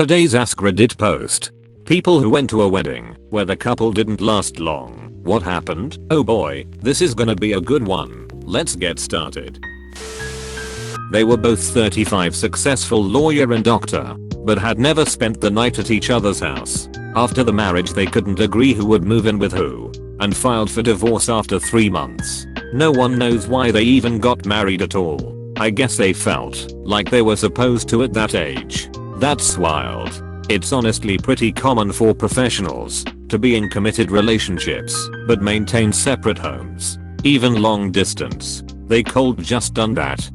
Today's AskReddit post. People who went to a wedding where the couple didn't last long. What happened? Oh boy, this is gonna be a good one. Let's get started. They were both 35, successful lawyer and doctor, but had never spent the night at each other's house. After the marriage they couldn't agree who would move in with who, and filed for divorce after 3 months. No one knows why they even got married at all. I guess they felt like they were supposed to at that age. That's wild. It's honestly pretty common for professionals to be in committed relationships but maintain separate homes. Even long distance. They could just done that.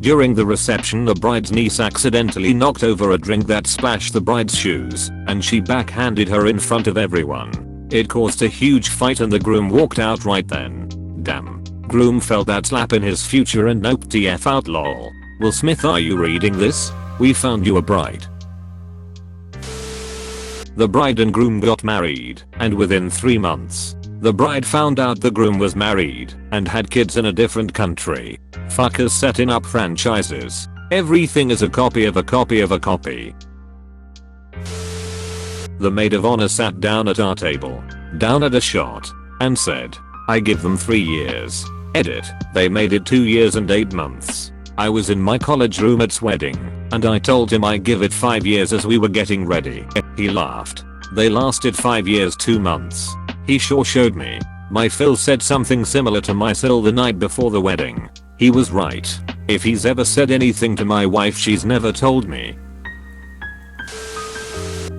During the reception, the bride's niece accidentally knocked over a drink that splashed the bride's shoes, and she backhanded her in front of everyone. It caused a huge fight and the groom walked out right then. Damn. Groom felt that slap in his future and noped the F out lol. Will Smith, are you reading this? We found you a bride. The bride and groom got married, and within 3 months, the bride found out the groom was married and had kids in a different country. Fuckers setting up franchises. Everything is a copy of a copy of a copy. The maid of honor sat down at our table, down at a shot, and said, I give them 3 years. Edit, they made it 2 years and 8 months. I was in my college roommate's wedding, and I told him I give it 5 years as we were getting ready. He laughed. They lasted 5 years 2 months. He sure showed me. My Phil said something similar to my Sil the night before the wedding. He was right. If he's ever said anything to my wife, she's never told me.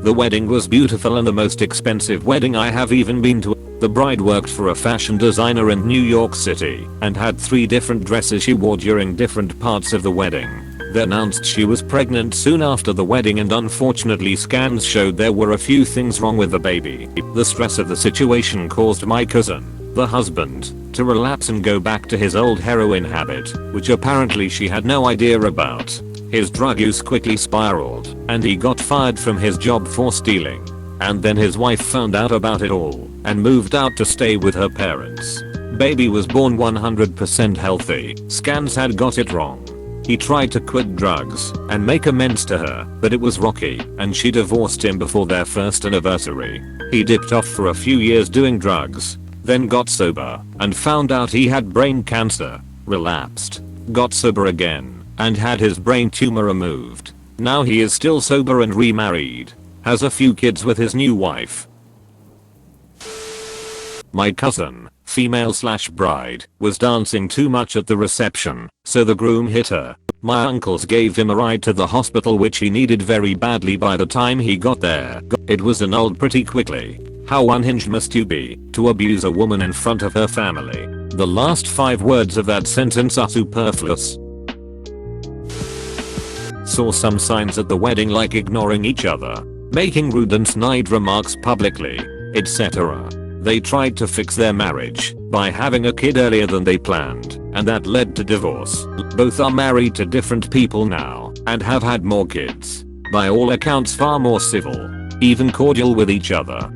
The wedding was beautiful and the most expensive wedding I have even been to. The bride worked for a fashion designer in New York City and had 3 different dresses she wore during different parts of the wedding. They announced she was pregnant soon after the wedding, and unfortunately scans showed there were a few things wrong with the baby. The stress of the situation caused my cousin, the husband, to relapse and go back to his old heroin habit, which apparently she had no idea about. His drug use quickly spiraled, and he got fired from his job for stealing. And then his wife found out about it all and moved out to stay with her parents. Baby was born 100% healthy. Scans had got it wrong. He tried to quit drugs and make amends to her, but it was rocky, and she divorced him before their first anniversary. He dipped off for a few years doing drugs, then got sober and found out he had brain cancer, relapsed, got sober again, and had his brain tumor removed. Now he is still sober and remarried, has a few kids with his new wife. My cousin, female/bride, was dancing too much at the reception, so the groom hit her. My uncles gave him a ride to the hospital, which he needed very badly by the time he got there. It was annulled pretty quickly. How unhinged must you be to abuse a woman in front of her family? The last 5 words of that sentence are superfluous. Saw some signs at the wedding, like ignoring each other, making rude and snide remarks publicly, etc. They tried to fix their marriage by having a kid earlier than they planned, and that led to divorce. Both are married to different people now and have had more kids. By all accounts far more civil, even cordial with each other.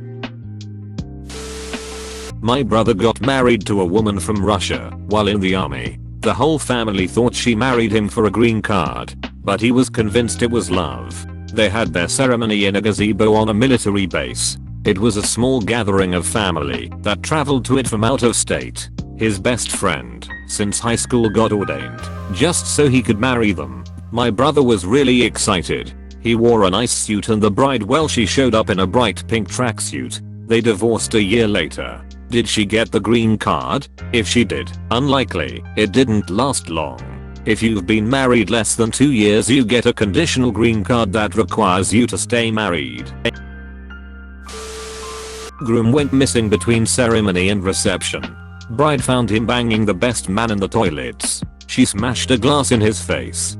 My brother got married to a woman from Russia while in the army. The whole family thought she married him for a green card, but he was convinced it was love. They had their ceremony in a gazebo on a military base. It was a small gathering of family that traveled to it from out of state. His best friend since high school got ordained just so he could marry them. My brother was really excited. He wore a nice suit, and the bride, well, she showed up in a bright pink tracksuit. They divorced a year later. Did she get the green card? If she did, unlikely. It didn't last long. If you've been married less than 2 years, you get a conditional green card that requires you to stay married. Groom went missing between ceremony and reception. Bride found him banging the best man in the toilets. She smashed a glass in his face.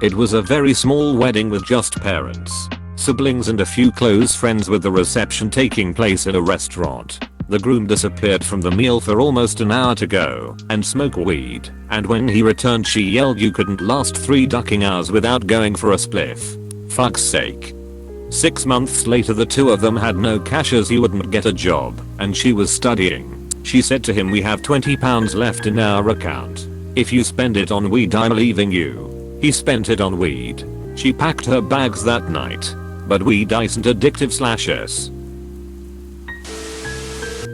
It was a very small wedding with just parents, siblings and a few close friends, with the reception taking place at a restaurant. The groom disappeared from the meal for almost an hour to go and smoke weed, and when he returned she yelled, you couldn't last 3 ducking hours without going for a spliff. Fuck's sake. 6 months later the two of them had no cash as he wouldn't get a job, and she was studying. She said to him, we have £20 left in our account. If you spend it on weed, I'm leaving you. He spent it on weed. She packed her bags that night. But weed isn't addictive /s.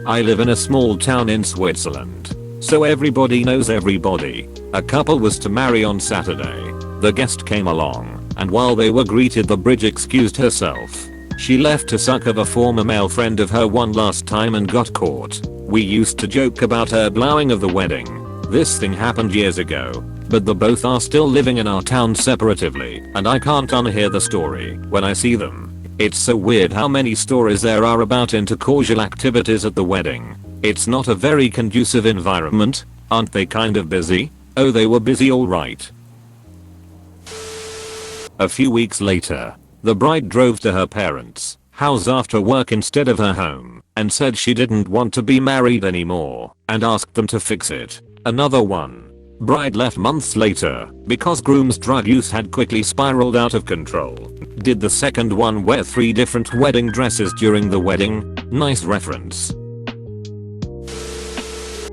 I live in a small town in Switzerland. So everybody knows everybody. A couple was to marry on Saturday. The guest came along, and while they were greeted, the bridge excused herself. She left to suck of a former male friend of her one last time and got caught. We used to joke about her blowing of the wedding. This thing happened years ago, but the both are still living in our town separatively, and I can't unhear the story when I see them. It's so weird how many stories there are about intercordial activities at the wedding. It's not a very conducive environment. Aren't they kind of busy? Oh, they were busy, alright. A few weeks later, the bride drove to her parents' house after work instead of her home, and said she didn't want to be married anymore, and asked them to fix it. Another one. Bride left months later because groom's drug use had quickly spiraled out of control. Did the second one wear 3 different wedding dresses during the wedding? Nice reference.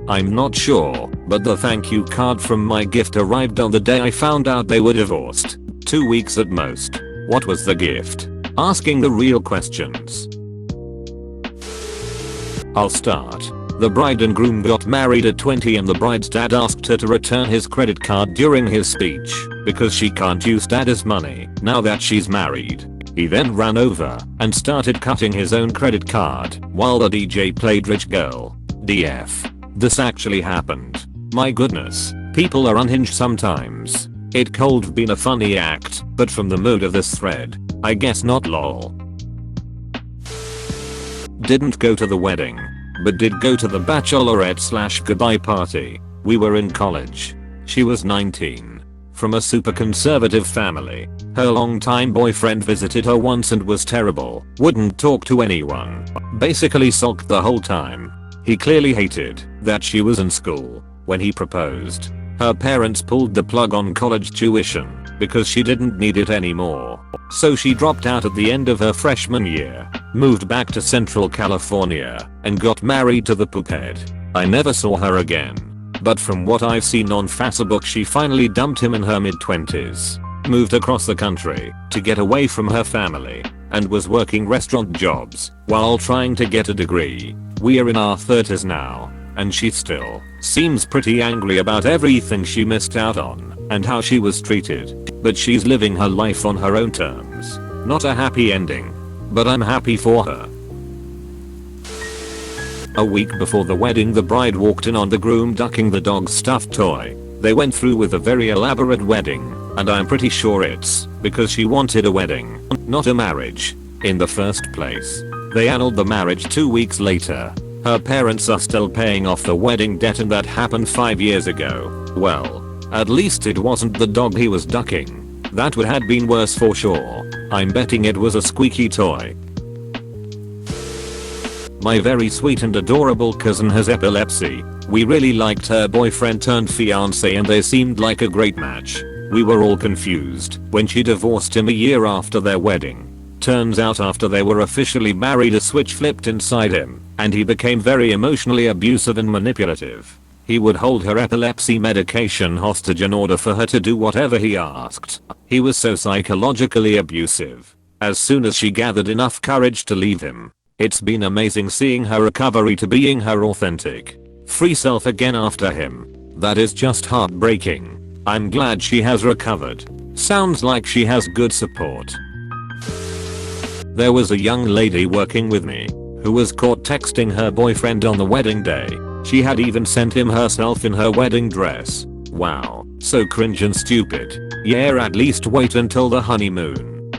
I'm not sure, but the thank you card from my gift arrived on the day I found out they were divorced. 2 weeks at most. What was the gift? Asking the real questions. I'll start. The bride and groom got married at 20 and the bride's dad asked her to return his credit card during his speech because she can't use dad's money now that she's married. He then ran over and started cutting his own credit card while the DJ played Rich Girl. DF. This actually happened. My goodness, people are unhinged sometimes. It could have been a funny act, but from the mood of this thread, I guess not lol. Didn't go to the wedding, but did go to the bachelorette/goodbye party. We were in college. She was 19. From a super conservative family. Her longtime boyfriend visited her once and was terrible. Wouldn't talk to anyone. Basically sulked the whole time. He clearly hated that she was in school when he proposed. Her parents pulled the plug on college tuition because she didn't need it anymore. So she dropped out at the end of her freshman year, moved back to Central California, and got married to the poophead. I never saw her again. But from what I've seen on Facebook, she finally dumped him in her mid-20s, moved across the country to get away from her family, and was working restaurant jobs while trying to get a degree. We're in our 30s now, and she still seems pretty angry about everything she missed out on and how she was treated. But she's living her life on her own terms. Not a happy ending, but I'm happy for her. A week before the wedding, the bride walked in on the groom ducking the dog's stuffed toy. They went through with a very elaborate wedding, and I'm pretty sure it's because she wanted a wedding, not a marriage, in the first place. They annulled the marriage 2 weeks later. Her parents are still paying off the wedding debt, and that happened 5 years ago. Well, at least it wasn't the dog he was ducking. That would have been worse for sure. I'm betting it was a squeaky toy. My very sweet and adorable cousin has epilepsy. We really liked her boyfriend turned fiance and they seemed like a great match. We were all confused when she divorced him a year after their wedding. Turns out after they were officially married, a switch flipped inside him and he became very emotionally abusive and manipulative. He would hold her epilepsy medication hostage in order for her to do whatever he asked. He was so psychologically abusive. As soon as she gathered enough courage to leave him, it's been amazing seeing her recovery to being her authentic, free self again after him. That is just heartbreaking. I'm glad she has recovered. Sounds like she has good support. There was a young lady working with me who was caught texting her boyfriend on the wedding day. She had even sent him herself in her wedding dress. Wow, so cringe and stupid. Yeah, at least wait until the honeymoon.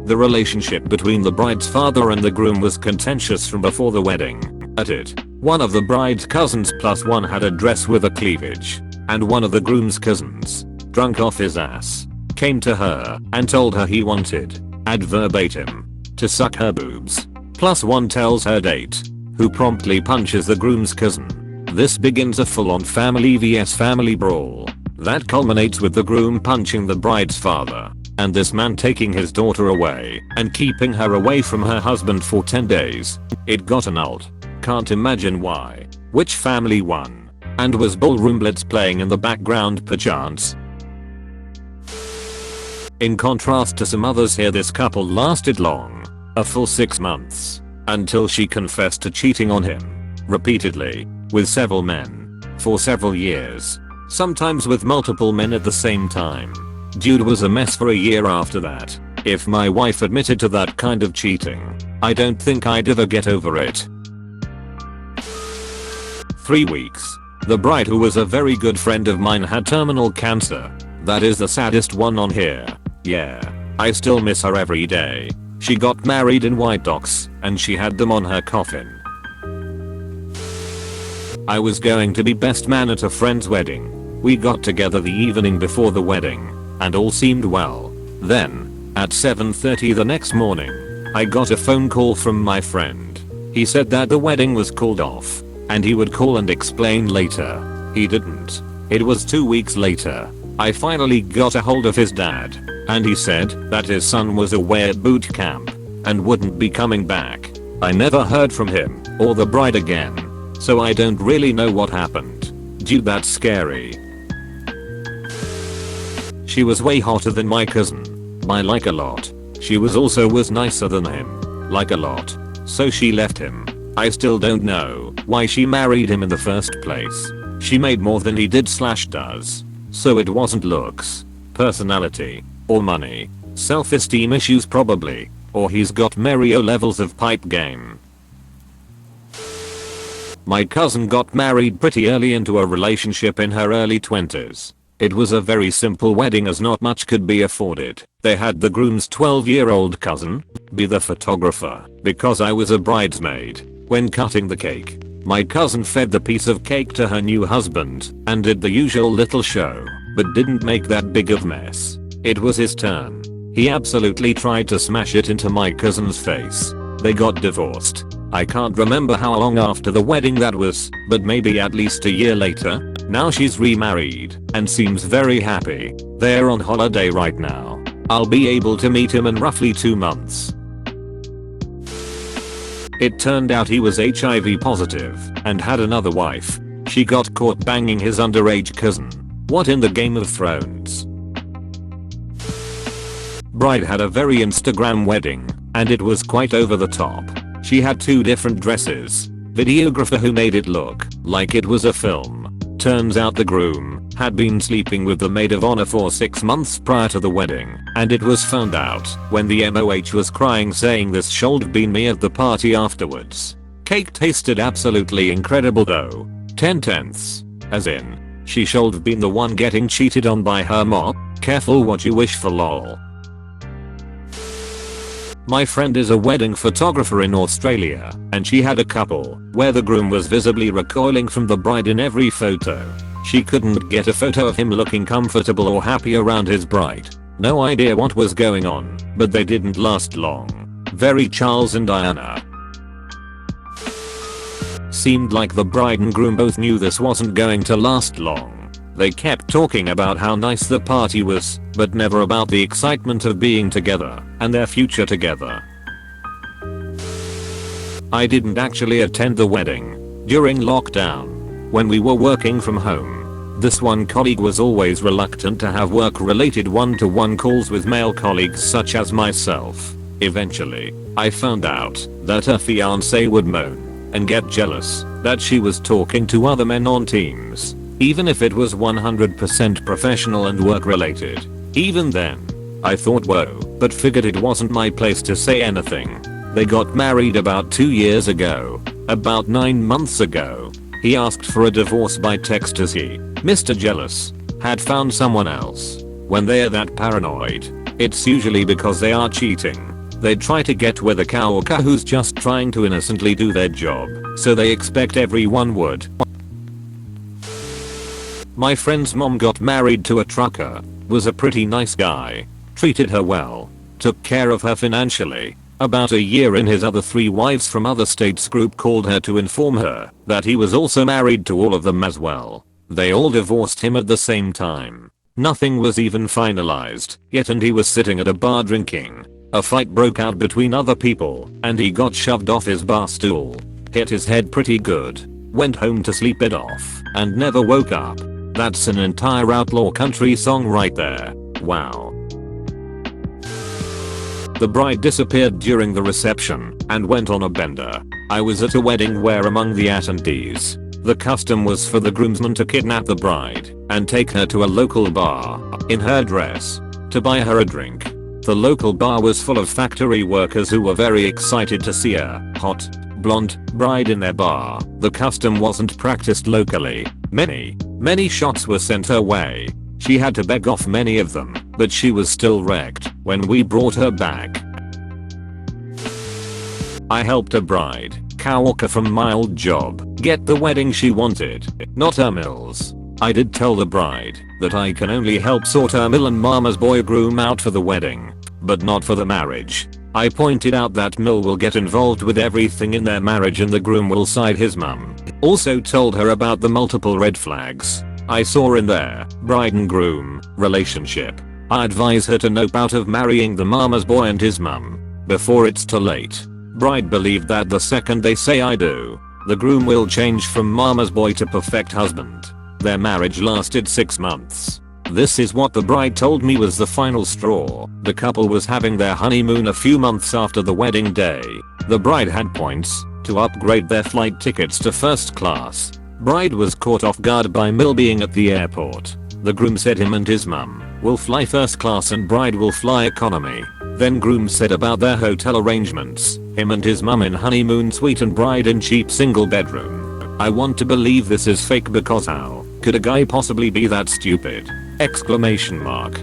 The relationship between the bride's father and the groom was contentious from before the wedding. At it, one of the bride's cousins plus one had a dress with a cleavage, and one of the groom's cousins, drunk off his ass, came to her and told her he wanted, ad verbatim, to suck her boobs. Plus one tells her date, who promptly punches the groom's cousin. This begins a full-on family vs family brawl that culminates with the groom punching the bride's father, and this man taking his daughter away and keeping her away from her husband for 10 days. It got annulled. Can't imagine why. Which family won? And was ballroom blitz playing in the background perchance? In contrast to some others here, this couple lasted long, a full 6 months, until she confessed to cheating on him, repeatedly, with several men, for several years, sometimes with multiple men at the same time. Dude was a mess for a year after that. If my wife admitted to that kind of cheating, I don't think I'd ever get over it. 3 weeks. The bride, who was a very good friend of mine, had terminal cancer. That is the saddest one on here. Yeah. I still miss her every day. She got married in White Ox, and she had them on her coffin. I was going to be best man at a friend's wedding. We got together the evening before the wedding, and all seemed well. Then, at 7:30 the next morning, I got a phone call from my friend. He said that the wedding was called off, and he would call and explain later. He didn't. It was 2 weeks later. I finally got a hold of his dad, and he said that his son was away at boot camp and wouldn't be coming back. I never heard from him or the bride again, so I don't really know what happened. Dude, that's scary. She was way hotter than my cousin, by like a lot. She was nicer than him, like a lot. So she left him. I still don't know why she married him in the first place. She made more than he did/does. So it wasn't looks, personality, or money. Self-esteem issues probably. Or he's got Mario levels of pipe game. My cousin got married pretty early into a relationship in her early 20s. It was a very simple wedding as not much could be afforded. They had the groom's 12-year-old cousin be the photographer because I was a bridesmaid. When cutting the cake, my cousin fed the piece of cake to her new husband and did the usual little show, but didn't make that big of mess. It was his turn. He absolutely tried to smash it into my cousin's face. They got divorced. I can't remember how long after the wedding that was, but maybe at least a year later. Now she's remarried and seems very happy. They're on holiday right now. I'll be able to meet him in roughly 2 months. It turned out he was HIV positive and had another wife. She got caught banging his underage cousin. What in the Game of Thrones? Bride had a very Instagram wedding, and it was quite over the top. She had 2 different dresses. Videographer who made it look like it was a film. Turns out the groom had been sleeping with the maid of honor for 6 months prior to the wedding, and it was found out when the MOH was crying saying this should have been me at the party afterwards. Cake tasted absolutely incredible though. 10/10. As in, she should have been the one getting cheated on by her mom. Careful what you wish for, lol. My friend is a wedding photographer in Australia, and she had a couple where the groom was visibly recoiling from the bride in every photo. She couldn't get a photo of him looking comfortable or happy around his bride. No idea what was going on, but they didn't last long. Very Charles and Diana. Seemed like the bride and groom both knew this wasn't going to last long. They kept talking about how nice the party was, but never about the excitement of being together and their future together. I didn't actually attend the wedding. During lockdown, when we were working from home, this one colleague was always reluctant to have work-related one-to-one calls with male colleagues such as myself. Eventually, I found out that her fiancé would moan and get jealous that she was talking to other men on Teams, even if it was 100% professional and work-related. Even then, I thought whoa, but figured it wasn't my place to say anything. They got married about 2 years ago. About 9 months ago, he asked for a divorce by text as he, Mr. Jealous, had found someone else. When they're that paranoid, it's usually because they are cheating. They try to get with a cow or cow who's just trying to innocently do their job, so they expect everyone would. My friend's mom got married to a trucker, was a pretty nice guy, treated her well, took care of her financially. About a year in, his other 3 wives from other states group called her to inform her that he was also married to all of them as well. They all divorced him at the same time. Nothing was even finalized yet, and he was sitting at a bar drinking. A fight broke out between other people and he got shoved off his bar stool. Hit his head pretty good. Went home to sleep it off and never woke up. That's an entire outlaw country song right there. Wow. The bride disappeared during the reception and went on a bender. I was at a wedding where among the attendees, the custom was for the groomsman to kidnap the bride and take her to a local bar in her dress to buy her a drink. The local bar was full of factory workers who were very excited to see a hot, blonde bride in their bar. The custom wasn't practiced locally. Many shots were sent her way. She had to beg off many of them, but she was still wrecked when we brought her back. I helped a bride, coworker from my old job, get the wedding she wanted, not her mills. I did tell the bride that I can only help sort her mill and mama's boy groom out for the wedding, but not for the marriage. I pointed out that Mill will get involved with everything in their marriage and the groom will side his mum. Also told her about the multiple red flags I saw in their bride and groom relationship. I advise her to nope out of marrying the mama's boy and his mum before it's too late. Bride believed that the second they say I do, the groom will change from mama's boy to perfect husband. Their marriage lasted 6 months. This is what the bride told me was the final straw. The couple was having their honeymoon a few months after the wedding day. The bride had points to upgrade their flight tickets to first class. Bride was caught off guard by Mill being at the airport. The groom said him and his mum will fly first class and bride will fly economy. Then groom said about their hotel arrangements, him and his mum in honeymoon suite and bride in cheap single bedroom. I want to believe this is fake because how could a guy possibly be that stupid? Exclamation mark.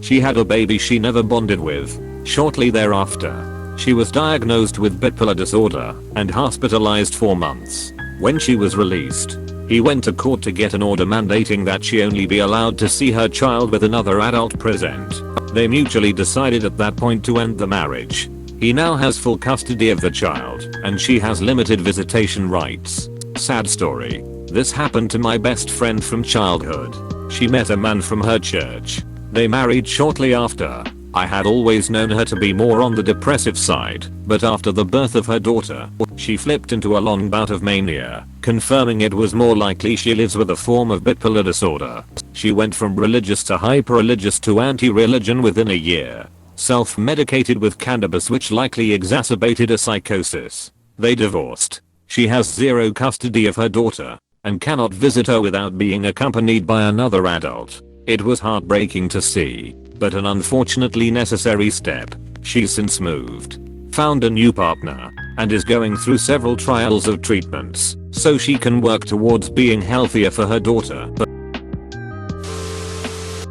She had a baby she never bonded with. Shortly thereafter, she was diagnosed with bipolar disorder and hospitalized for months. When she was released, he went to court to get an order mandating that she only be allowed to see her child with another adult present. They mutually decided at that point to end the marriage. He now has full custody of the child and she has limited visitation rights. Sad story. This happened to my best friend from childhood. She met a man from her church. They married shortly after. I had always known her to be more on the depressive side, but after the birth of her daughter, she flipped into a long bout of mania, confirming it was more likely she lives with a form of bipolar disorder. She went from religious to hyper-religious to anti-religion within a year. Self-medicated with cannabis which likely exacerbated a psychosis. They divorced. She has zero custody of her daughter and cannot visit her without being accompanied by another adult. It was heartbreaking to see, but an unfortunately necessary step. She's since moved, found a new partner, and is going through several trials of treatments so she can work towards being healthier for her daughter.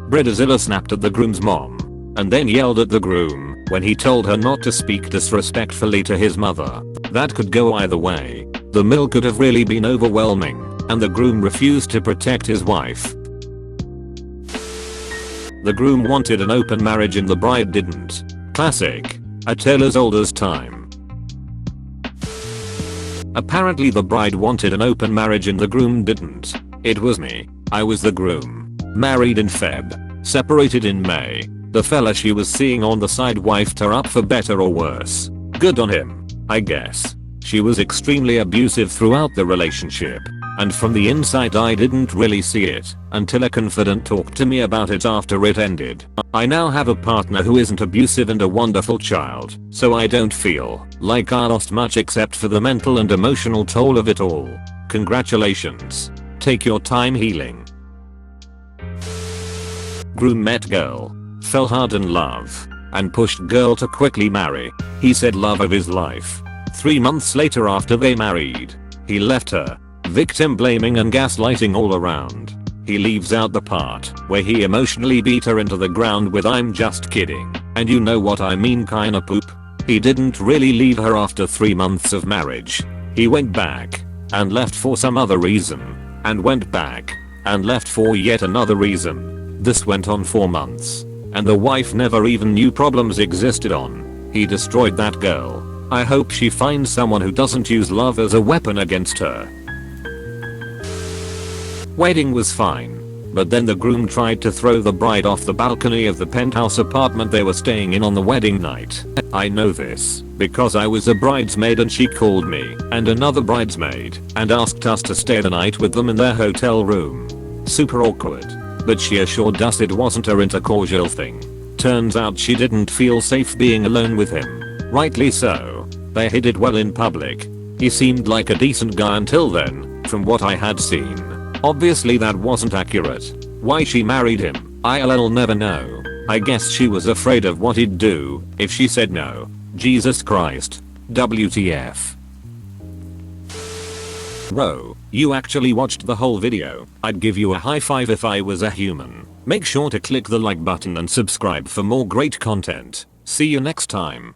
Bridezilla snapped at the groom's mom and then yelled at the groom when he told her not to speak disrespectfully to his mother. That could go either way. The mill could have really been overwhelming, and the groom refused to protect his wife. The groom wanted an open marriage and the bride didn't. Classic. A tale as old as time. Apparently the bride wanted an open marriage and the groom didn't. It was me. I was the groom. Married in Feb. Separated in May. The fella she was seeing on the side wifed her up for better or worse. Good on him, I guess. She was extremely abusive throughout the relationship. And from the inside I didn't really see it until a confidant talked to me about it after it ended. I now have a partner who isn't abusive and a wonderful child, so I don't feel like I lost much except for the mental and emotional toll of it all. Congratulations. Take your time healing. Groom met girl, fell hard in love, and pushed girl to quickly marry. He said love of his life. 3 months later after they married, he left her. Victim blaming and gaslighting all around. He leaves out the part where he emotionally beat her into the ground with "I'm just kidding, and you know what I mean" kinda poop. He didn't really leave her after 3 months of marriage. He went back and left for some other reason, and went back and left for yet another reason. This went on 4 months, and the wife never even knew problems existed on. He destroyed that girl. I hope she finds someone who doesn't use love as a weapon against her. Wedding was fine. But then the groom tried to throw the bride off the balcony of the penthouse apartment they were staying in on the wedding night. I know this because I was a bridesmaid and she called me and another bridesmaid and asked us to stay the night with them in their hotel room. Super awkward. But she assured us it wasn't a intercordial thing. Turns out she didn't feel safe being alone with him. Rightly so. They hid it well in public. He seemed like a decent guy until then, from what I had seen. Obviously that wasn't accurate. Why she married him, I'll never know. I guess she was afraid of what he'd do if she said no. Jesus Christ. WTF. Bro, you actually watched the whole video. I'd give you a high five if I was a human. Make sure to click the like button and subscribe for more great content. See you next time.